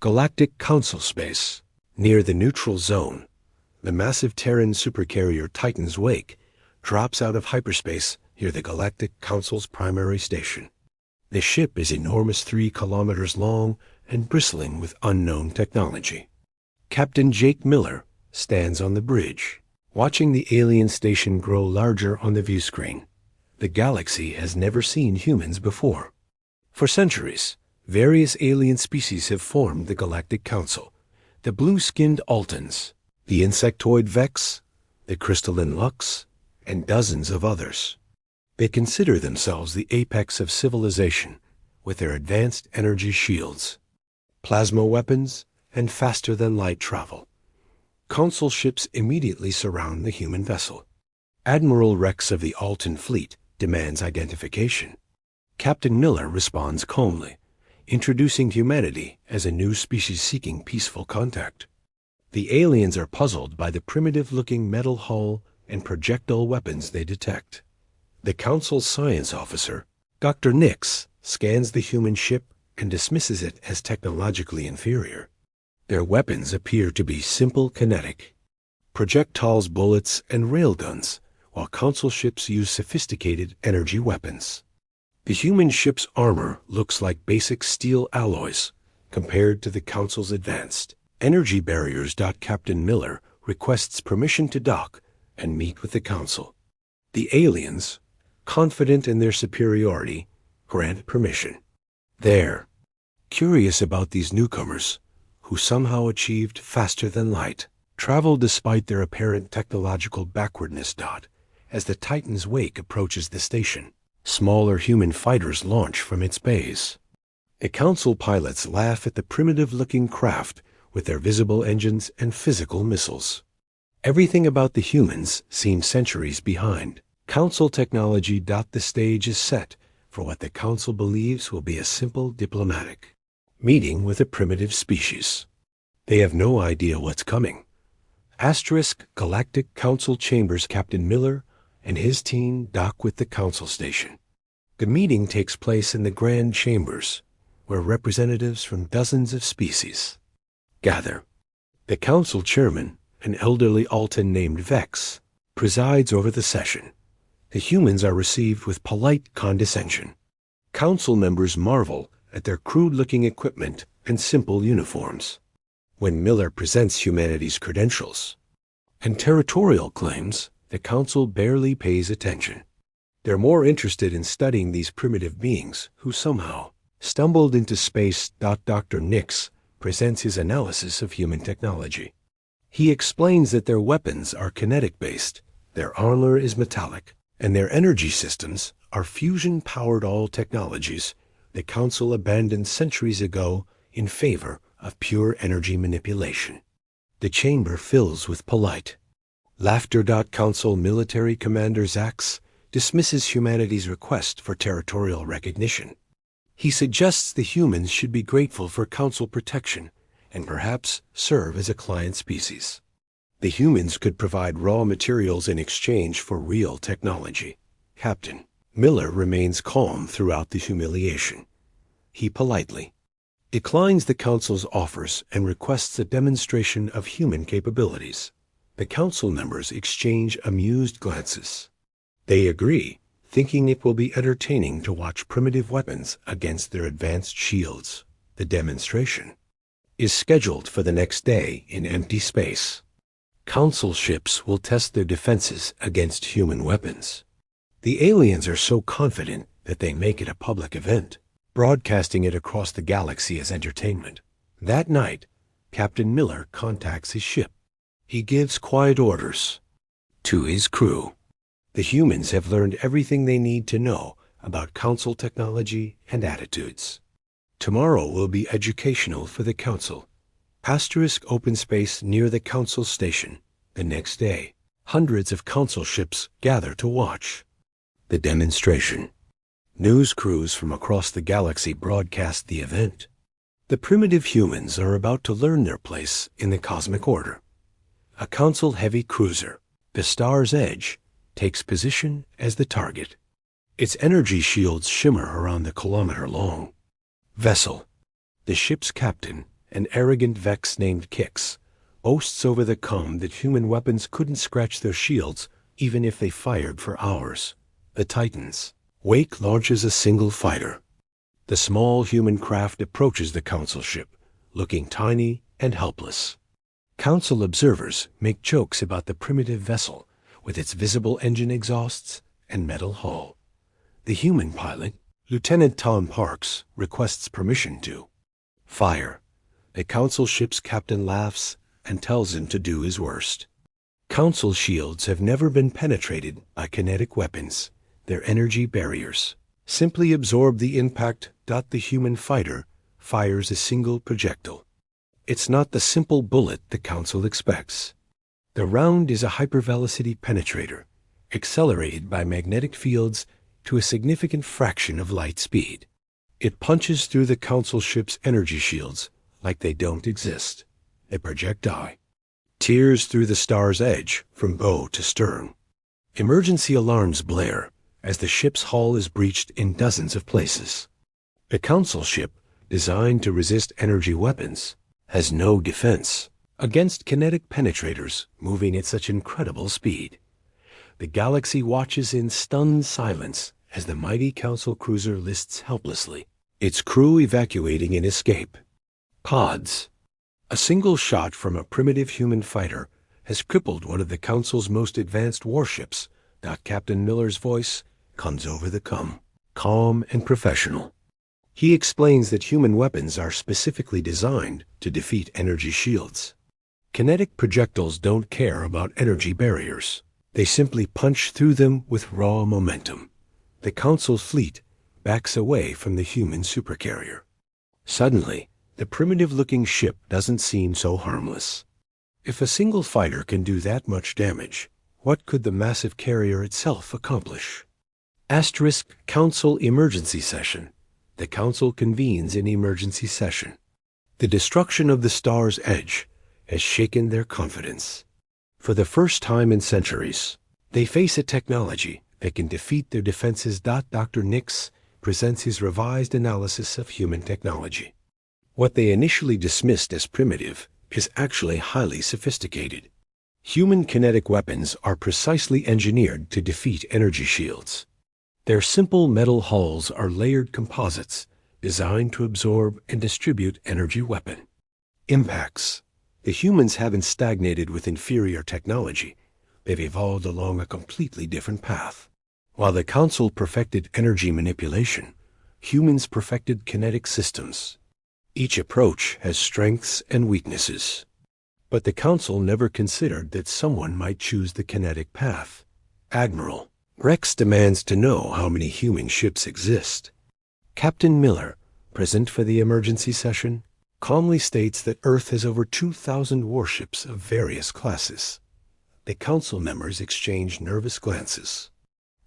Galactic Council Space. Near the neutral zone, the massive Terran supercarrier Titan's Wake drops out of hyperspace near the Galactic Council's primary station. The ship is enormous, 3 kilometers long and bristling with unknown technology. Captain Jake Miller stands on the bridge, watching the alien station grow larger on the viewscreen. The galaxy has never seen humans before. For centuries, various alien species have formed the Galactic Council. The blue-skinned Altans, the insectoid Vex, the crystalline Lux, and dozens of others. They consider themselves the apex of civilization with their advanced energy shields, plasma weapons, and faster-than-light travel. Council ships immediately surround the human vessel. Admiral Rex of the Altan fleet demands identification. Captain Miller responds calmly, introducing humanity as a new species seeking peaceful contact. The aliens are puzzled by the primitive-looking metal hull and projectile weapons they detect. The Council's science officer, Dr. Nix, scans the human ship and dismisses it as technologically inferior. Their weapons appear to be simple kinetic projectiles, bullets, and railguns, while Council ships use sophisticated energy weapons. The human ship's armor looks like basic steel alloys compared to the Council's advanced energy barriers. Captain Miller requests permission to dock and meet with the Council. The aliens, confident in their superiority, grant permission. They're curious about these newcomers, who somehow achieved faster-than-light travel despite their apparent technological backwardness. As the Titan's Wake approaches the station, smaller human fighters launch from its bays. The Council pilots laugh at the primitive-looking craft with their visible engines and physical missiles. Everything about the humans seems centuries behind. Council technology. The stage is set for what the Council believes will be a simple diplomatic meeting with a primitive species. They have no idea what's coming. Galactic Council chambers. Captain Miller and his team dock with the Council station. The meeting takes place in the Grand Chambers, where representatives from dozens of species gather. The Council chairman, an elderly Altan named Vex, presides over the session. The humans are received with polite condescension. Council members marvel at their crude-looking equipment and simple uniforms. When Miller presents humanity's credentials and territorial claims, the Council barely pays attention. They're more interested in studying these primitive beings who somehow stumbled into space. Dr. Nix presents his analysis of human technology. He explains that their weapons are kinetic-based, their armor is metallic, and their energy systems are fusion-powered. All technologies the Council abandoned centuries ago in favor of pure energy manipulation. The chamber fills with polite laughter. Council military commander Zax dismisses humanity's request for territorial recognition. He suggests the humans should be grateful for Council protection and perhaps serve as a client species. The humans could provide raw materials in exchange for real technology. Captain Miller remains calm throughout the humiliation. He politely declines the Council's offers and requests a demonstration of human capabilities. The Council members exchange amused glances. They agree, thinking it will be entertaining to watch primitive weapons against their advanced shields. The demonstration is scheduled for the next day in empty space. Council ships will test their defenses against human weapons. The aliens are so confident that they make it a public event, broadcasting it across the galaxy as entertainment. That night, Captain Miller contacts his ship. He gives quiet orders to his crew. The humans have learned everything they need to know about Council technology and attitudes. Tomorrow will be educational for the Council. Open space near the Council station. The next day, hundreds of Council ships gather to watch the demonstration. News crews from across the galaxy broadcast the event. The primitive humans are about to learn their place in the cosmic order. A Council heavy cruiser, the Star's Edge, takes position as the target. Its energy shields shimmer around the kilometer-long vessel. The ship's captain An arrogant Vex named Kix boasts over the com that human weapons couldn't scratch their shields even if they fired for hours. The Titans. Wake launches a single fighter. The small human craft approaches the Council ship, looking tiny and helpless. Council observers make jokes about the primitive vessel with its visible engine exhausts and metal hull. The human pilot, Lieutenant Tom Parks, requests permission to fire. The Council ship's captain laughs and tells him to do his worst. Council shields have never been penetrated by kinetic weapons. Their energy barriers simply absorb the impact. The human fighter fires a single projectile. It's not the simple bullet the Council expects. The round is a hypervelocity penetrator, accelerated by magnetic fields to a significant fraction of light speed. It punches through the Council ship's energy shields like they don't exist. A projectile tears through the star's edge from bow to stern. Emergency alarms blare as the ship's hull is breached in dozens of places. The Council ship, designed to resist energy weapons, has no defense against kinetic penetrators moving at such incredible speed. The galaxy watches in stunned silence as the mighty Council cruiser lists helplessly, its crew evacuating in escape pods. A single shot from a primitive human fighter has crippled one of the Council's most advanced warships. Captain Miller's voice comes over the com, calm and professional. He explains that human weapons are specifically designed to defeat energy shields. Kinetic projectiles don't care about energy barriers. They simply punch through them with raw momentum. The Council fleet backs away from the human supercarrier. Suddenly, the primitive-looking ship doesn't seem so harmless. If a single fighter can do that much damage, what could the massive carrier itself accomplish? Council emergency session. The Council convenes in emergency session. The destruction of the star's edge has shaken their confidence. For the first time in centuries, they face a technology that can defeat their defenses. Dr. Nix presents his revised analysis of human technology. What they initially dismissed as primitive is actually highly sophisticated. Human kinetic weapons are precisely engineered to defeat energy shields. Their simple metal hulls are layered composites designed to absorb and distribute energy weapon impacts. The humans haven't stagnated with inferior technology. They've evolved along a completely different path. While the Council perfected energy manipulation, humans perfected kinetic systems. Each approach has strengths and weaknesses. But the Council never considered that someone might choose the kinetic path. Admiral Rex demands to know how many human ships exist. Captain Miller, present for the emergency session, calmly states that Earth has over 2,000 warships of various classes. The Council members exchange nervous glances.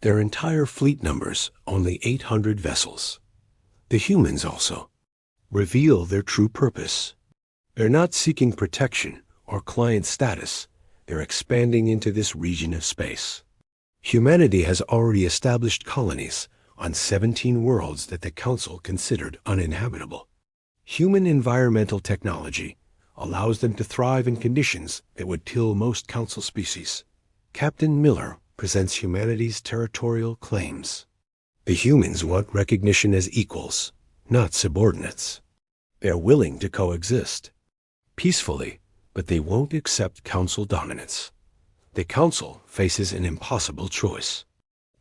Their entire fleet numbers only 800 vessels. The humans also reveal their true purpose. They're not seeking protection or client status. They're expanding into this region of space. Humanity has already established colonies on 17 worlds that the Council considered uninhabitable. Human environmental technology allows them to thrive in conditions that would kill most Council species. Captain Miller presents humanity's territorial claims. The humans want recognition as equals, not subordinates. They're willing to coexist peacefully, but they won't accept Council dominance. The Council faces an impossible choice.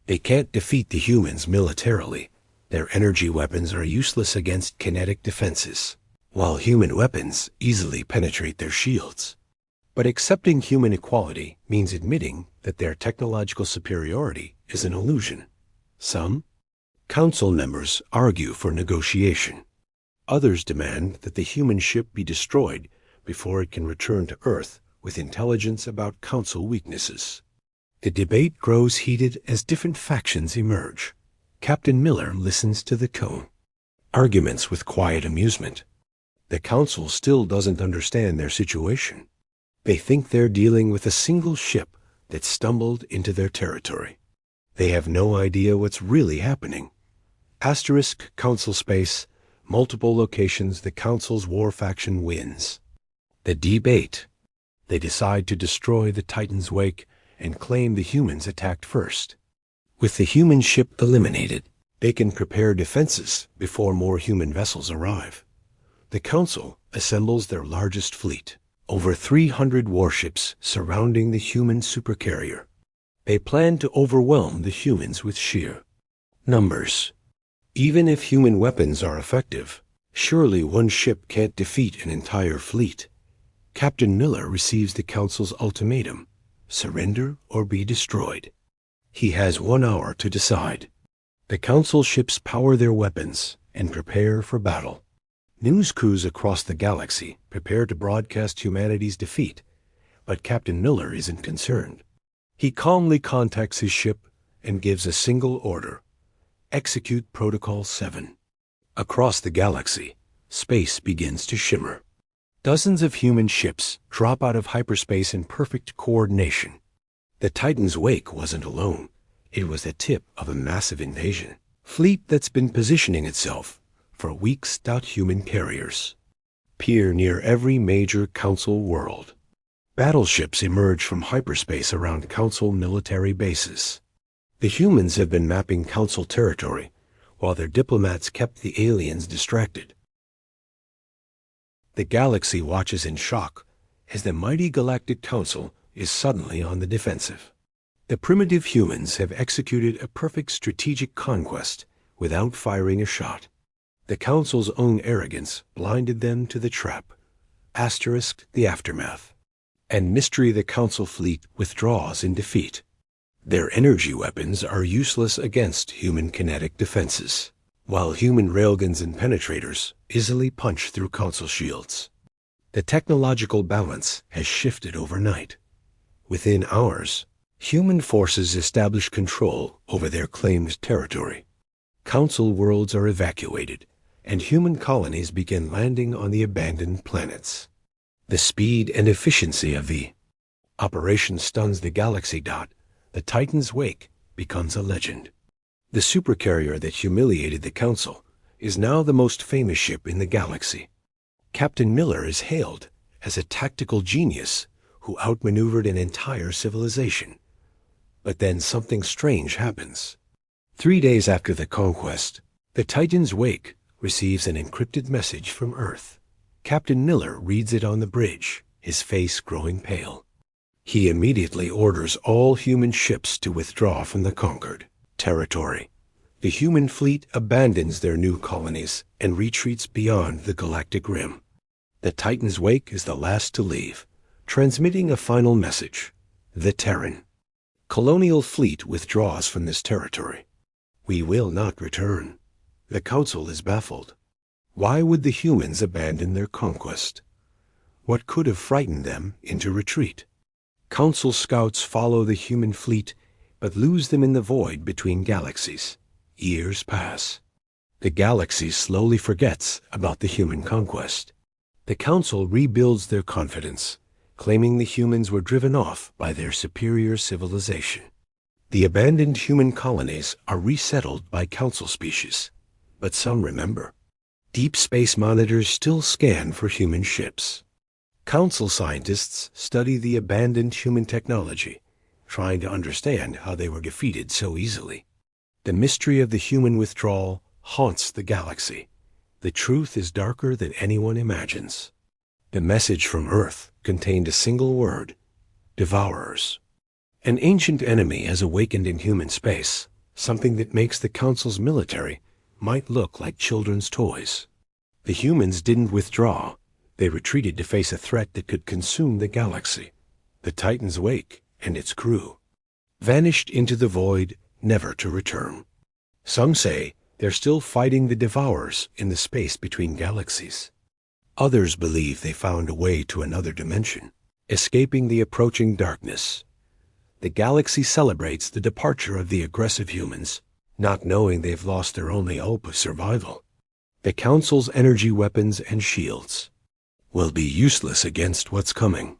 They can't defeat the humans militarily. Their energy weapons are useless against kinetic defenses, while human weapons easily penetrate their shields. But accepting human equality means admitting that their technological superiority is an illusion. Some Council members argue for negotiation. Others demand that the human ship be destroyed before it can return to Earth with intelligence about Council weaknesses. The debate grows heated as different factions emerge. Captain Miller listens to the tone. Arguments with quiet amusement. The Council still doesn't understand their situation. They think they're dealing with a single ship that stumbled into their territory. They have no idea what's really happening. Council space, multiple locations, the Council's war faction wins. The debate. They decide to destroy the Titan's wake and claim the humans attacked first. With the human ship eliminated, they can prepare defenses before more human vessels arrive. The Council assembles their largest fleet, over 300 warships surrounding the human supercarrier. They plan to overwhelm the humans with sheer numbers. Even if human weapons are effective, surely one ship can't defeat an entire fleet. Captain Miller receives the Council's ultimatum: surrender or be destroyed. He has 1 hour to decide. The Council ships power their weapons and prepare for battle. News crews across the galaxy prepare to broadcast humanity's defeat, but Captain Miller isn't concerned. He calmly contacts his ship and gives a single order: execute Protocol 7. Across the galaxy, space begins to shimmer. Dozens of human ships drop out of hyperspace in perfect coordination. The Titan's wake wasn't alone. It was the tip of a massive invasion fleet that's been positioning itself for weeks. Human carriers appear near every major Council world. Battleships emerge from hyperspace around Council military bases. The humans have been mapping Council territory, while their diplomats kept the aliens distracted. The galaxy watches in shock as the mighty Galactic Council is suddenly on the defensive. The primitive humans have executed a perfect strategic conquest without firing a shot. The Council's own arrogance blinded them to the trap. The aftermath. And mystery. The Council fleet withdraws in defeat. Their energy weapons are useless against human kinetic defenses, while human railguns and penetrators easily punch through Council shields. The technological balance has shifted overnight. Within hours, human forces establish control over their claimed territory. Council worlds are evacuated, and human colonies begin landing on the abandoned planets. The speed and efficiency of the operation stuns the galaxy. The Titan's wake becomes a legend. The supercarrier that humiliated the Council is now the most famous ship in the galaxy. Captain Miller is hailed as a tactical genius who outmaneuvered an entire civilization. But then something strange happens. 3 days after the conquest, the Titan's wake receives an encrypted message from Earth. Captain Miller reads it on the bridge, his face growing pale. He immediately orders all human ships to withdraw from the conquered territory. The human fleet abandons their new colonies and retreats beyond the galactic rim. The Titan's wake is the last to leave, transmitting a final message: the Terran colonial fleet withdraws from this territory. We will not return. The Council is baffled. Why would the humans abandon their conquest? What could have frightened them into retreat? Council scouts follow the human fleet, but lose them in the void between galaxies. Years pass. The galaxy slowly forgets about the human conquest. The Council rebuilds their confidence, claiming the humans were driven off by their superior civilization. The abandoned human colonies are resettled by Council species, but some remember. Deep space monitors still scan for human ships. Council scientists study the abandoned human technology, trying to understand how they were defeated so easily. The mystery of the human withdrawal haunts the galaxy. The truth is darker than anyone imagines. The message from Earth contained a single word: devourers. An ancient enemy has awakened in human space, something that makes the Council's military might look like children's toys. The humans didn't withdraw. They retreated to face a threat that could consume the galaxy. The Titan's wake and its crew vanished into the void, never to return. Some say they're still fighting the devourers in the space between galaxies. Others believe they found a way to another dimension, escaping the approaching darkness. The galaxy celebrates the departure of the aggressive humans, not knowing they've lost their only hope of survival. The Council's energy weapons and shields will be useless against what's coming.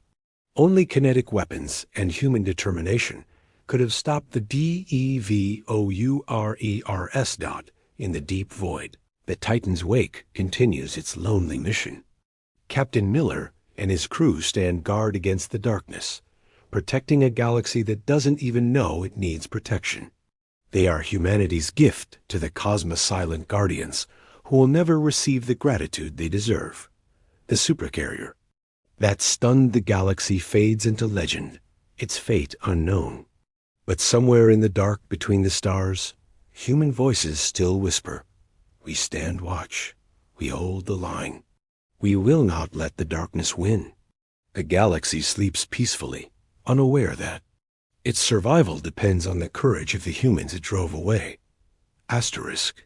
Only kinetic weapons and human determination could have stopped the DEVOURERS in the deep void. The Titan's wake continues its lonely mission. Captain Miller and his crew stand guard against the darkness, protecting a galaxy that doesn't even know it needs protection. They are humanity's gift to the cosmos silent guardians, who will never receive the gratitude they deserve. The Supercarrier. That stunned the galaxy fades into legend, its fate unknown. But somewhere in the dark between the stars, human voices still whisper, "We stand watch. We hold the line. We will not let the darkness win." The galaxy sleeps peacefully, unaware that its survival depends on the courage of the humans it drove away. Asterisk.